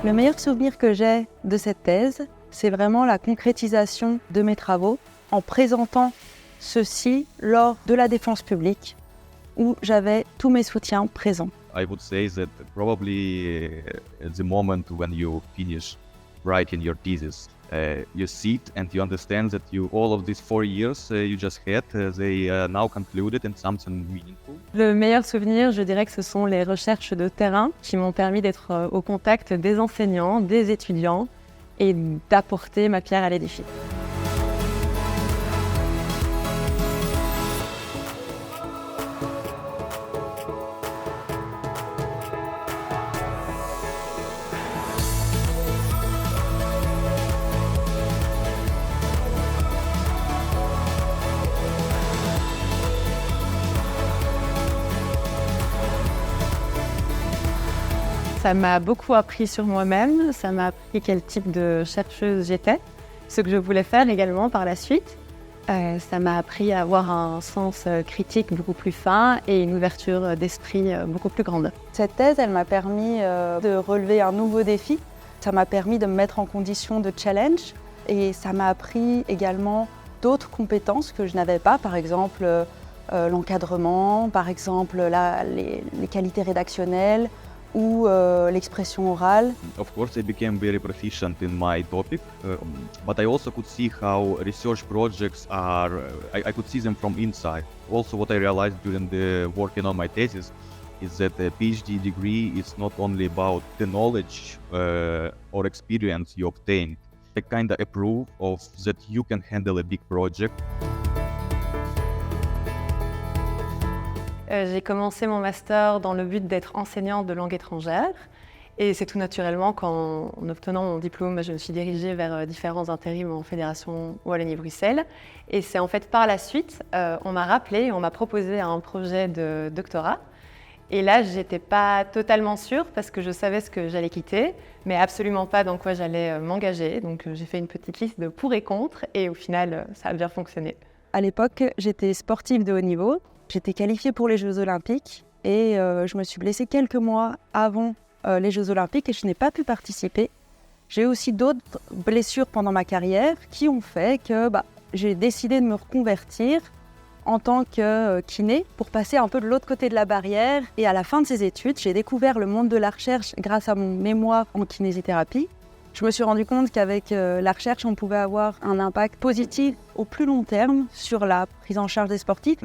Le meilleur souvenir que j'ai de cette thèse, c'est vraiment la concrétisation de mes travaux en présentant ceci lors de la défense publique où j'avais tous mes soutiens présents. I would say that probably at the moment when you finish writing your thesis, you sit and you understand that all of these 4 years you just had, they now concluded in something meaningful. Le meilleur souvenir, je dirais que ce sont les recherches de terrain qui m'ont permis d'être au contact des enseignants, des étudiants et d'apporter ma pierre à l'édifice. Ça m'a beaucoup appris sur moi-même, ça m'a appris quel type de chercheuse j'étais, ce que je voulais faire également par la suite. Ça m'a appris à avoir un sens critique beaucoup plus fin et une ouverture d'esprit beaucoup plus grande. Cette thèse, elle m'a permis de relever un nouveau défi. Ça m'a permis de me mettre en condition de challenge et ça m'a appris également d'autres compétences que je n'avais pas, par exemple l'encadrement, par exemple les qualités rédactionnelles, ou l'expression orale. Of course, I became very proficient in my topic, but I also could see how research projects are, I could see them from inside. Also, what I realized during the working on my thesis is that a PhD degree is not only about the knowledge or experience you obtain, a kind of a proof of that you can handle a big project. J'ai commencé mon master dans le but d'être enseignante de langue étrangère et c'est tout naturellement qu'en obtenant mon diplôme, je me suis dirigée vers différents intérims en Fédération Wallonie-Bruxelles. Et c'est en fait par la suite, on m'a rappelé, on m'a proposé un projet de doctorat. Et là, je n'étais pas totalement sûre parce que je savais ce que j'allais quitter, mais absolument pas dans quoi j'allais m'engager. Donc j'ai fait une petite liste de pour et contre et au final, ça a bien fonctionné. À l'époque, j'étais sportive de haut niveau. J'étais qualifiée pour les Jeux Olympiques et je me suis blessée quelques mois avant les Jeux Olympiques et je n'ai pas pu participer. J'ai aussi d'autres blessures pendant ma carrière qui ont fait que j'ai décidé de me reconvertir en tant que kiné pour passer un peu de l'autre côté de la barrière. Et à la fin de ces études, j'ai découvert le monde de la recherche grâce à mon mémoire en kinésithérapie. Je me suis rendu compte qu'avec la recherche, on pouvait avoir un impact positif au plus long terme sur la prise en charge des sportifs.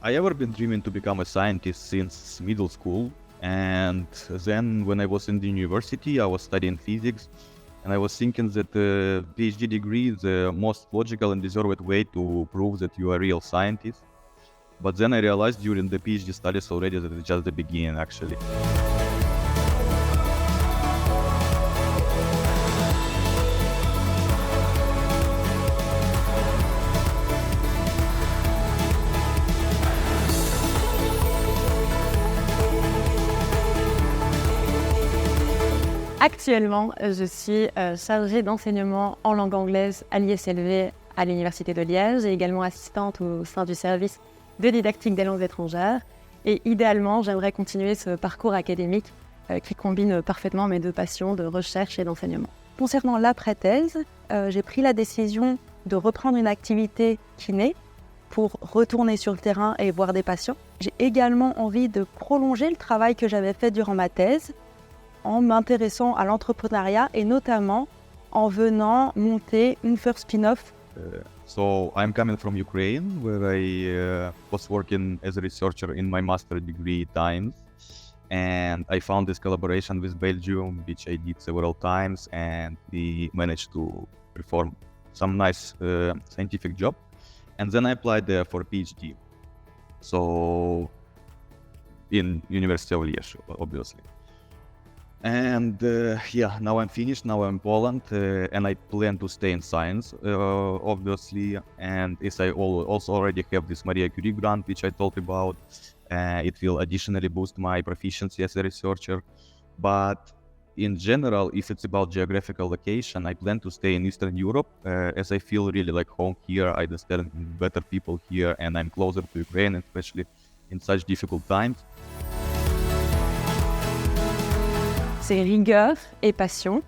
I ever been dreaming to become a scientist since middle school, and then when I was in the university, I was studying physics, and I was thinking that the PhD degree is the most logical and deserved way to prove that you are a real scientist. But then I realized during the PhD studies already that it's just the beginning, actually. Actuellement, je suis chargée d'enseignement en langue anglaise à l'ISLV à l'Université de Liège et également assistante au sein du service de didactique des langues étrangères. Et idéalement, j'aimerais continuer ce parcours académique qui combine parfaitement mes deux passions de recherche et d'enseignement. Concernant l'après-thèse, j'ai pris la décision de reprendre une activité kiné pour retourner sur le terrain et voir des patients. J'ai également envie de prolonger le travail que j'avais fait durant ma thèse en m'intéressant à l'entrepreneuriat et notamment en venant monter une first spin-off. So I'm coming from Ukraine, where I was working as a researcher in my master degree times, and I found this collaboration with Belgium, which I did several times, and we managed to perform some nice scientific job. And then I applied there for a PhD. So in University of Liège, obviously. And now I'm finished, now I'm in Poland, and I plan to stay in science, obviously. And as I also already have this Maria Curie grant, which I told about, it will additionally boost my proficiency as a researcher. But in general, if it's about geographical location, I plan to stay in Eastern Europe, as I feel really like home here. I understand better people here, and I'm closer to Ukraine, especially in such difficult times. C'est rigueur et passion.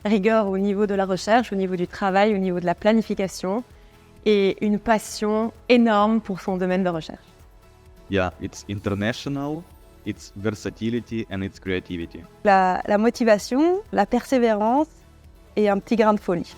rigueur au niveau de la recherche, au niveau du travail, au niveau de la planification et une passion énorme pour son domaine de recherche. Yeah, it's international, it's versatility and it's creativity. La motivation, la persévérance et un petit grain de folie.